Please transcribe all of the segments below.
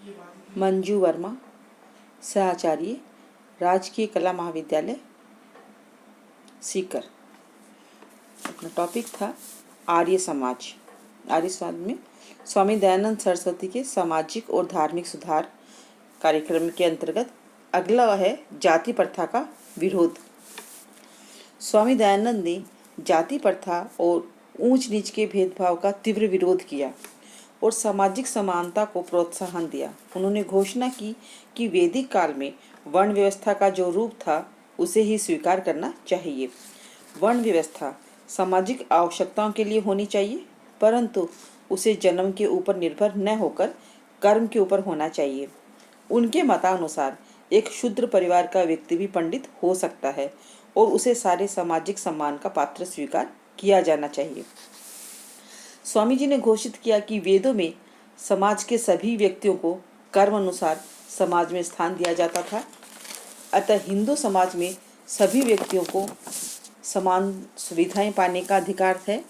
मंजू वर्मा, सहआचार्य, राजकीय कला महाविद्यालय सीकर। अपना टॉपिक था आर्य समाज। आर्य समाज में स्वामी दयानंद सरस्वती के सामाजिक और धार्मिक सुधार कार्यक्रम के अंतर्गत अगला है जाति प्रथा का विरोध। स्वामी दयानंद ने जाति प्रथा और ऊंच नीच के भेदभाव का तीव्र विरोध किया और सामाजिक समानता को प्रोत्साहन दिया। उन्होंने घोषणा की कि वैदिक काल में वर्ण व्यवस्था का जो रूप था उसे ही स्वीकार करना चाहिए। वर्ण व्यवस्था सामाजिक आवश्यकताओं के लिए होनी चाहिए, परंतु उसे जन्म के ऊपर निर्भर न होकर कर्म के ऊपर होना चाहिए। उनके मतानुसार एक शूद्र परिवार का व्यक्ति भी पंडित हो सकता है और उसे सारे सामाजिक सम्मान का पात्र स्वीकार किया जाना चाहिए। स्वामी जी ने घोषित किया कि वेदों में समाज के सभी व्यक्तियों को कर्म अनुसार समाज में स्थान दिया जाता था, अतः हिंदू समाज में सभी व्यक्तियों को समान सुविधाएं पाने का अधिकार है।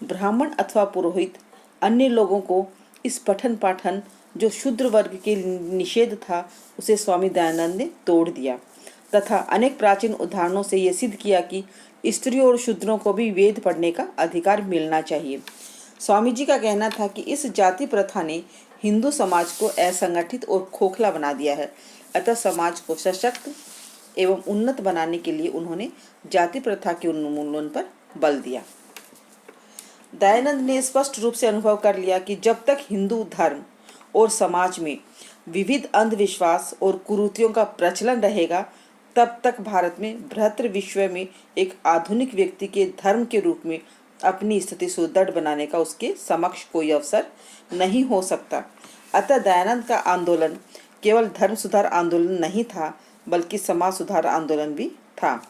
ब्राह्मण अथवा पुरोहित अन्य लोगों को इस पठन पाठन जो शूद्र वर्ग के निषेध था उसे स्वामी दयानंद ने तोड़ दिया तथा अनेक प्राचीन उदाहरणों से यह सिद्ध किया कि स्त्रियों और शूद्रों को भी वेद पढ़ने का अधिकार मिलना चाहिए। स्वामी जी का कहना था कि इस जाति प्रथा ने हिंदू समाज को असंगठित और खोखला बना दिया है, अतः समाज को सशक्त एवं उन्नत बनाने के लिए उन्होंने जाति प्रथा के उन्मूलन पर बल दिया। दयानंद ने स्पष्ट रूप से अनुभव कर लिया कि जब तक हिंदू धर्म और समाज में विविध अंधविश्वास और कुरीतियों का प्रचलन रहेगा, तब तक भारत में बृहत्तर विश्व में एक आधुनिक व्यक्ति के धर्म के रूप में अपनी स्थिति सुदृढ़ बनाने का उसके समक्ष कोई अवसर नहीं हो सकता। अतः दयानंद का आंदोलन केवल धर्म सुधार आंदोलन नहीं था, बल्कि समाज सुधार आंदोलन भी था।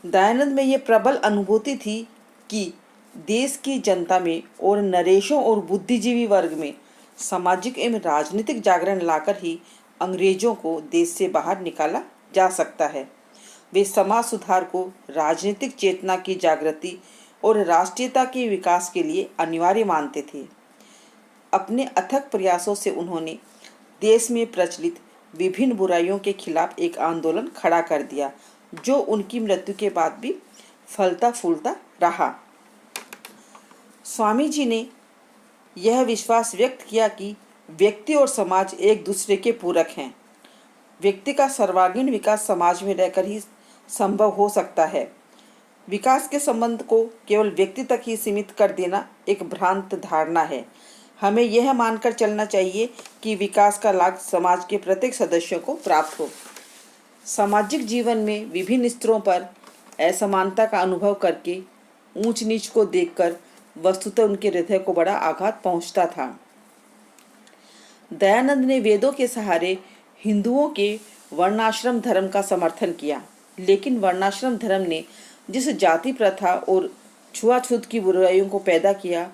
दयानंद में यह प्रबल अनुभूति थी कि देश की जनता में और नरेशों और बुद्धिजीवी वर्ग में सामाजिक एवं राजनीतिक जागरण लाकर ही अंग्रेजों को देश से बाहर निकाला जा सकता है। वे समाज सुधार को राजनीतिक चेतना की जागृति और राष्ट्रीयता के विकास के लिए अनिवार्य मानते थे। अपने अथक प्रयासों से उन्होंने देश में प्रचलित विभिन्न बुराइयों के खिलाफ एक आंदोलन खड़ा कर दिया, जो उनकी मृत्यु के बाद भी फलता फूलता रहा। स्वामी जी ने यह विश्वास व्यक्त किया कि व्यक्ति और समाज एक दूसरे के पूरक हैं। व्यक्ति का सर्वांगीण विकास समाज में रहकर ही संभव हो सकता है। विकास के संबंध को केवल व्यक्ति तक ही सीमित कर देना एक भ्रांत धारणा है। हमें यह मानकर चलना चाहिए कि विकास का लाभ समाज के प्रत्येक सदस्यों को प्राप्त हो। सामाजिक जीवन में विभिन्न स्तरों पर असमानता का अनुभव करके ऊंच नीच को देखकर वस्तुतः उनके हृदय को बड़ा आघात पहुंचता था। दयानंद ने वेदों के सहारे हिंदुओं के वर्णाश्रम धर्म का समर्थन किया, लेकिन वर्णाश्रम धर्म ने जिस जाति प्रथा और छुआछूत की बुराइयों को पैदा किया,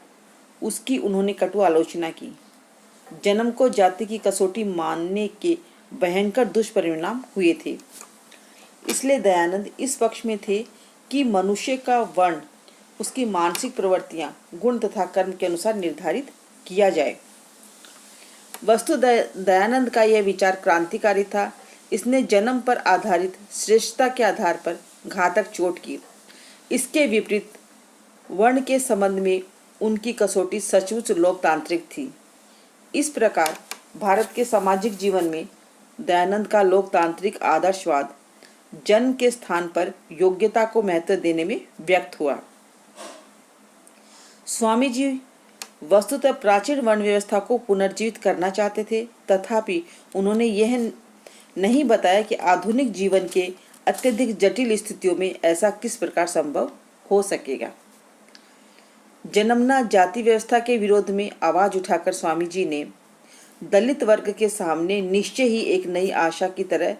उसकी उन्होंने कटु आलोचना की। जन्म को जाति की कसौटी मानने के भयंकर दुष्परिणाम हुए थे। इसलिए दयानंद इस पक्ष में थे कि मनुष्य का वर्ण उसकी मानसिक प्रवृत्तियां, गुण तथा कर्म के अनुसार निर्धारित किया जाए। वस्तु दयानंद का यह विचार क्रांतिकारी था। इसने जन्म पर आधारित श्रेष्ठता के आधार पर घातक चोट की। इसके विपरीत वर्ण के संबंध में उनकी कसौटी सचमुच लोकतांत्रिक थी। इस प्रकार भारत के सामाजिक जीवन में दयानंद का लोकतांत्रिक आदर्शवाद जन्म के स्थान पर योग्यता को महत्व देने में व्यक्त हुआ। स्वामी जी वस्तुतः प्राचीन वर्ण व्यवस्था को पुनर्जीवित करना चाहते थे, तथापि उन्होंने यह नहीं बताया कि आधुनिक जीवन के अत्यधिक जटिल स्थितियों में ऐसा किस प्रकार संभव हो सकेगा। जन्मना जाति व्यवस्था के विरोध में आवाज उठाकर स्वामी जी ने दलित वर्ग के सामने निश्चय ही एक नई आशा की तरह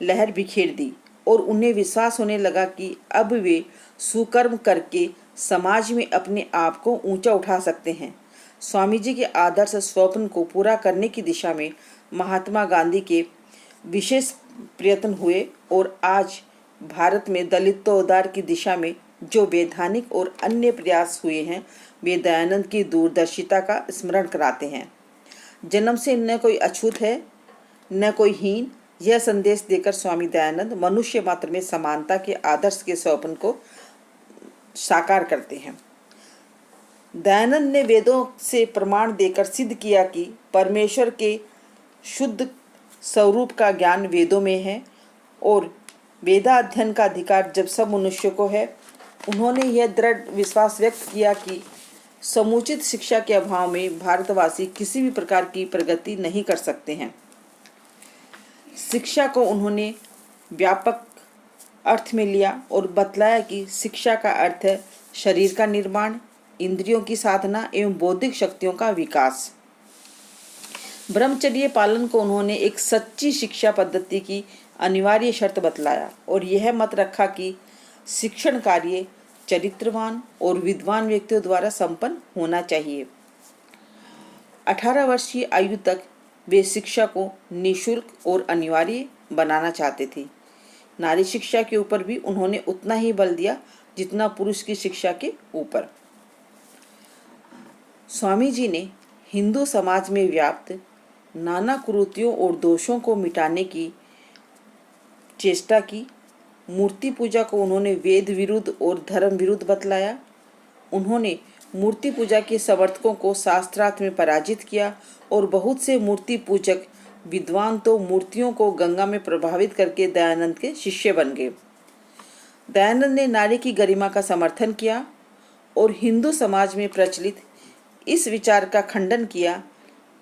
लहर बिखेर दी और उन्हें विश्वास होने लगा कि अब वे सुकर्म करके समाज में अपने आप को ऊंचा उठा सकते हैं। स्वामी जी के आदर्श स्वप्न को पूरा करने की दिशा में महात्मा गांधी के विशेष प्रयत्न हुए और आज भारत में दलितोद्धार की दिशा में जो वैधानिक और अन्य प्रयास हुए हैं वे दयानंद की दूरदर्शिता का स्मरण कराते हैं। जन्म से न कोई अछूत है न कोई हीन, यह संदेश देकर स्वामी दयानंद मनुष्य मात्र में समानता के आदर्श के स्वप्न को साकार करते हैं। दयानंद ने वेदों से प्रमाण देकर सिद्ध किया कि परमेश्वर के शुद्ध स्वरूप का ज्ञान वेदों में है और वेदाध्ययन का अधिकार जब सब मनुष्यों को है। उन्होंने यह दृढ़ विश्वास व्यक्त किया कि समुचित शिक्षा के अभाव में भारतवासी किसी भी प्रकार की प्रगति नहीं कर सकते हैं। शिक्षा को उन्होंने व्यापक अर्थ में लिया और बतलाया कि शिक्षा का अर्थ है शरीर का निर्माण, इंद्रियों की साधना एवं बौद्धिक शक्तियों का विकास। ब्रह्मचर्य पालन को उन्होंने एक सच्ची शिक्षा पद्धति की अनिवार्य शर्त बतलाया और यह मत रखा कि शिक्षण कार्य चरित्रवान और विद्वान व्यक्तियों द्वारा संपन्न होना चाहिए। 18 वर्षीय आयु तक वे शिक्षा को निःशुल्क और अनिवार्य बनाना चाहते थे। नारी शिक्षा के ऊपर भी उन्होंने उतना ही बल दिया जितना पुरुष की शिक्षा के ऊपर। स्वामी जी ने हिंदू समाज में व्याप्त नाना कुरीतियों और दोषों को मिटाने की चेष्टा की। मूर्ति पूजा को उन्होंने वेद विरुद्ध और धर्म विरुद्ध बतलाया। उन्होंने मूर्ति पूजा के समर्थकों को शास्त्रार्थ में पराजित किया और बहुत से मूर्ति पूजक विद्वान तो मूर्तियों को गंगा में प्रभावित करके दयानंद के शिष्य बन गए। दयानंद ने नारी की गरिमा का समर्थन किया और हिंदू समाज में प्रचलित इस विचार का खंडन किया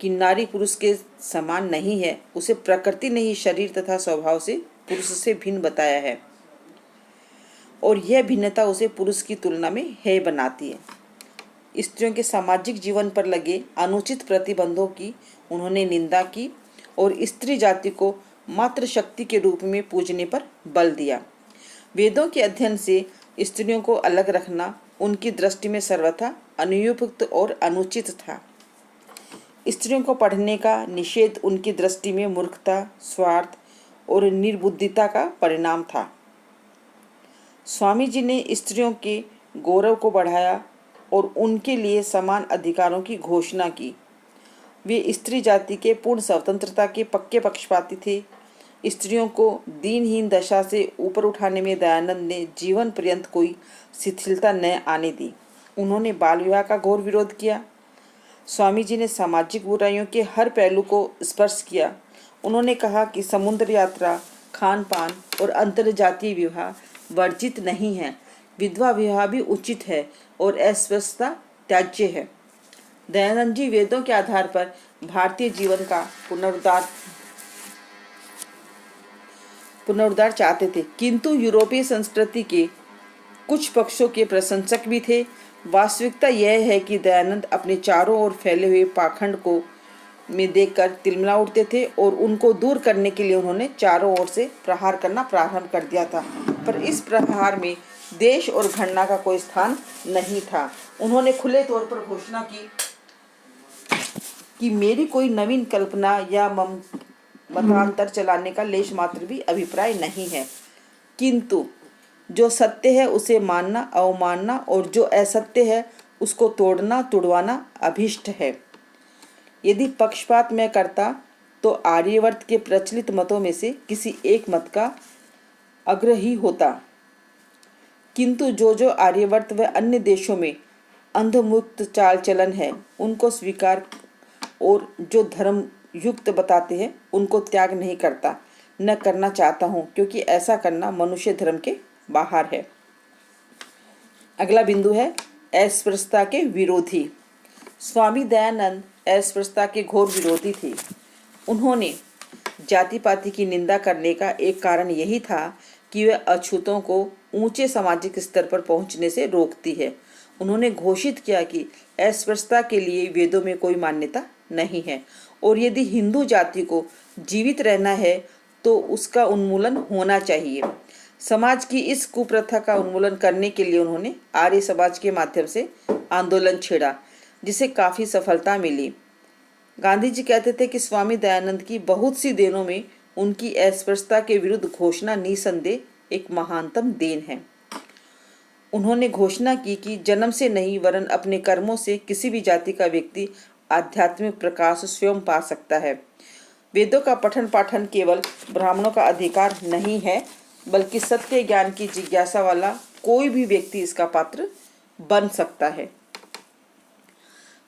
कि नारी पुरुष के समान नहीं है, उसे प्रकृति ने ही शरीर तथा स्वभाव से पुरुष से भिन्न बताया है और यह भिन्नता उसे पुरुष की तुलना में हेय बनाती है। स्त्रियों के सामाजिक जीवन पर लगे अनुचित प्रतिबंधों की उन्होंने निंदा की और स्त्री जाति को मात्र शक्ति के रूप में पूजने पर बल दिया। वेदों के अध्ययन से स्त्रियों को अलग रखना उनकी दृष्टि में सर्वथा अनुपयुक्त और अनुचित था। स्त्रियों को पढ़ने का निषेध उनकी दृष्टि में मूर्खता, स्वार्थ और निर्बुद्धिता का परिणाम था। स्वामी जी ने स्त्रियों के गौरव को बढ़ाया और उनके लिए समान अधिकारों की घोषणा की। वे स्त्री जाति के पूर्ण स्वतंत्रता के पक्के पक्षपाती थे। स्त्रियों को दीनहीन दशा से ऊपर उठाने में दयानंद ने जीवन पर्यंत कोई शिथिलता न आने दी। उन्होंने बाल विवाह का घोर विरोध किया। स्वामी जी ने सामाजिक बुराइयों के हर पहलू को स्पर्श किया। उन्होंने कहा कि समुद्र यात्रा, खान पान और अंतरजातीय विवाह वर्जित नहीं है, विधवा विवाह भी उचित है और अस्पृश्यता त्याज्य है। दयानंद जी वेदों के आधार पर भारतीय जीवन का पुनरुद्धार चाहते थे, किंतु यूरोपीय संस्कृति के कुछ पक्षों के प्रशंसक भी थे। वास्तविकता यह है कि दयानंद अपने चारों ओर फैले हुए पाखंड को में देखकर तिलमिला उठते थे और उनको दूर करने के लिए उन्होंने चारों ओर से प्रहार करना प्रारंभ कर दिया था, पर इस प्रहार में देश और घृणा का कोई स्थान नहीं था। उन्होंने खुले तौर पर घोषणा की कि मेरी कोई नवीन कल्पना या मतांतर चलाने का लेश मात्र भी अभिप्राय नहीं है, किंतु जो सत्य है उसे मानना, अवमानना और जो असत्य है उसको तोड़ना, तुड़वाना अभीष्ट है। यदि पक्षपात मैं करता तो आर्यवर्त के प्रचलित मतों में से किसी एक मत का आग्रही होता, किंतु जो आर्यवर्त व अन्य देशों में अंधमुक्त चाल चलन है उनको स्वीकार और जो धर्म युक्त बताते हैं उनको त्याग नहीं करता, न करना चाहता हूँ, क्योंकि ऐसा करना मनुष्य धर्म के बाहर है। अगला बिंदु है अस्पृश्यता के विरोधी। स्वामी दयानंद अस्पृश्यता के घोर विरोधी थे। उन्होंने जाति पाति की निंदा करने का एक कारण यही था कि वह अछूतों को ऊंचे सामाजिक स्तर पर पहुंचने से रोकती है। उन्होंने घोषित किया कि अस्पृश्यता के लिए वेदों में कोई मान्यता नहीं है और यदि हिंदू जाति को जीवित रहना है तो उसका उन्मूलन होना चाहिए। समाज की इस कुप्रथा का उन्मूलन करने के लिए उन्होंने आर्य समाज के माध्यम से आंदोलन छेड़ा, जिसे काफ़ी सफलता मिली। गांधी जी कहते थे कि स्वामी दयानंद की बहुत सी देनों में उनकी अस्पृश्यता के विरुद्ध घोषणा निसंदेह एक महानतम देन है। उन्होंने घोषणा की कि जन्म से नहीं वरन अपने कर्मों से किसी भी जाति का व्यक्ति आध्यात्मिक प्रकाश स्वयं पा सकता है। वेदों का पठन पाठन केवल ब्राह्मणों का अधिकार नहीं है, बल्कि सत्य ज्ञान की जिज्ञासा वाला कोई भी व्यक्ति इसका पात्र बन सकता है।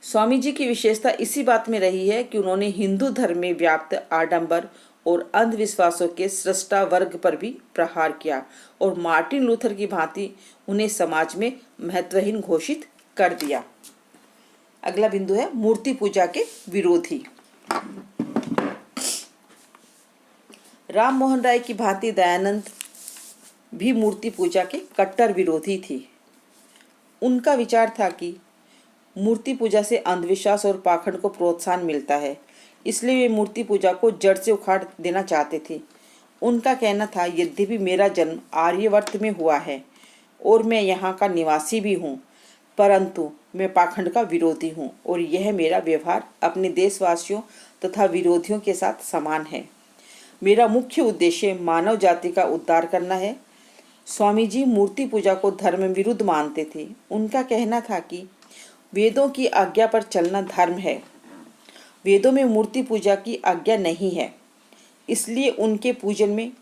स्वामी जी की विशेषता इसी बात में रही है कि उन्होंने हिंदू धर्म में व्याप्त आडंबर और अंधविश्वासों के सृष्टा वर्ग पर भी प्रहार किया और मार्टिन लूथर की भांति उन्हें समाज में महत्वहीन घोषित कर दिया। अगला बिंदु है मूर्ति पूजा के विरोधी। राम मोहन राय की भांति दयानंद भी मूर्ति पूजा के कट्टर विरोधी थी। उनका विचार था कि मूर्ति पूजा से अंधविश्वास और पाखंड को प्रोत्साहन मिलता है, इसलिए वे मूर्ति पूजा को जड़ से उखाड़ देना चाहते थे। उनका कहना था, यद्यपि मेरा जन्म आर्यवर्त में हुआ है और मैं यहाँ का निवासी भी हूँ, परंतु मैं पाखंड का विरोधी हूँ और यह मेरा व्यवहार अपने देशवासियों तथा विरोधियों के साथ समान है। मेरा मुख्य उद्देश्य मानव जाति का उद्धार करना है। स्वामी जी मूर्ति पूजा को धर्म विरुद्ध मानते थे। उनका कहना था कि वेदों की आज्ञा पर चलना धर्म है, वेदों में मूर्ति पूजा की आज्ञा नहीं है, इसलिए उनके पूजन में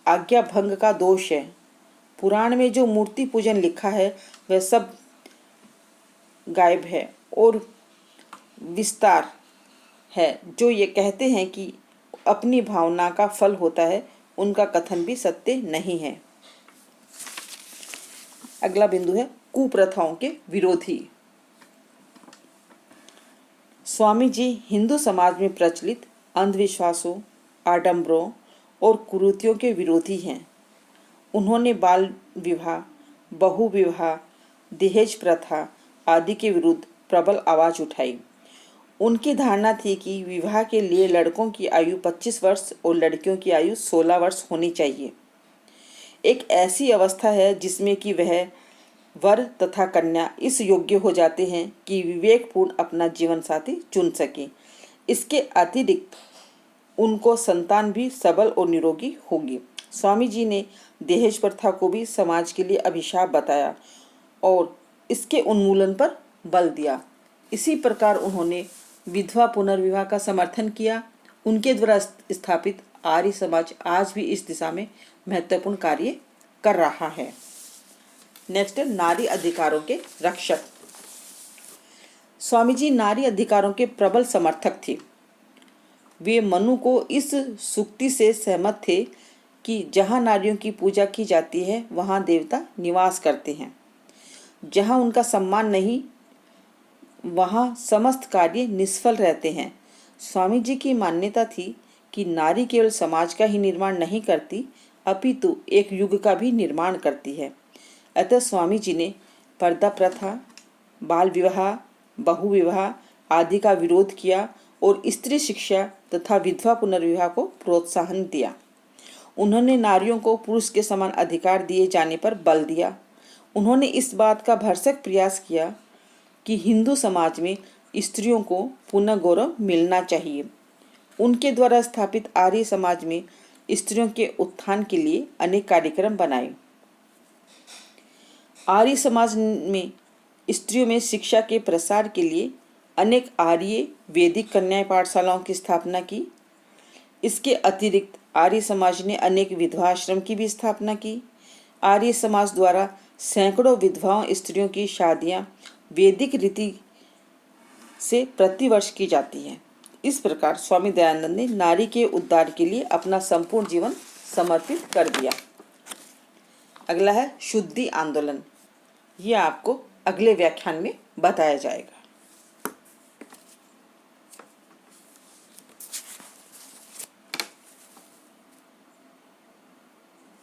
आज्ञा भंग का दोष है। पुराण में जो मूर्ति पूजन लिखा है वह सब गायब है और विस्तार है जो ये कहते हैं कि अपनी भावना का फल होता है, उनका कथन भी सत्य नहीं है। अगला बिंदु है कुप्रथाओं के विरोधी। स्वामी जी हिंदू समाज में प्रचलित अंधविश्वासों, आडंबरों और कुरीतियों के विरोधी हैं। उन्होंने बाल विवाह, बहु विवाह, दहेज प्रथा आदि के विरुद्ध प्रबल आवाज उठाई। उनकी धारणा थी कि विवाह के लिए लड़कों की आयु 25 वर्ष और लड़कियों की आयु 16 वर्ष होनी चाहिए। एक ऐसी अवस्था है जिसमें कि वह वर तथा कन्या इस योग्य हो जाते हैं कि विवेकपूर्ण अपना जीवन साथी चुन सकें। इसके अतिरिक्त उनको संतान भी सबल और निरोगी होगी। स्वामी जी ने दहेज प्रथा को भी समाज के लिए अभिशाप बताया और इसके उन्मूलन पर बल दिया। इसी प्रकार उन्होंने विधवा पुनर्विवाह का समर्थन किया। उनके द्वारा स्थापित आर्य समाज आज भी इस दिशा में महत्वपूर्ण कार्य कर रहा है। नेक्स्ट नारी अधिकारों के रक्षक। स्वामी जी नारी अधिकारों के प्रबल समर्थक थे। वे मनु को इस सूक्ति से सहमत थे कि जहाँ नारियों की पूजा की जाती है वहाँ देवता निवास करते हैं। जहाँ उनका सम्मान नहीं वहाँ समस्त कार्य निष्फल रहते हैं। स्वामी जी की मान्यता थी कि नारी केवल समाज का ही निर्माण नहीं करती, अपितु एक युग का भी निर्माण करती है। अतः स्वामी जी ने पर्दा प्रथा, बाल विवाह, बहु विवाह आदि का विरोध किया और स्त्री शिक्षा तथा विधवा पुनर्विवाह को प्रोत्साहन दिया। उन्होंने नारियों को पुरुष के समान अधिकार दिए जाने पर बल दिया। उन्होंने इस बात का भरसक प्रयास किया कि हिंदू समाज में स्त्रियों को पुनः गौरव मिलना चाहिए। उनके द्वारा स्थापित आर्य समाज में स्त्रियों के उत्थान के लिए अनेक कार्यक्रम बनाए। आर्य समाज में स्त्रियों में शिक्षा के प्रसार के लिए अनेक आर्य वैदिक कन्या पाठशालाओं की स्थापना की। इसके अतिरिक्त आर्य समाज ने अनेक विधवा आश्रम की भी स्थापना की। आर्य समाज द्वारा सैकड़ों विधवाओं स्त्रियों की शादियां वैदिक रीति से प्रतिवर्ष की जाती हैं। इस प्रकार स्वामी दयानंद ने नारी के उद्धार के लिए अपना संपूर्ण जीवन समर्पित कर दिया। अगला है शुद्धि आंदोलन। ये आपको अगले व्याख्यान में बताया जाएगा।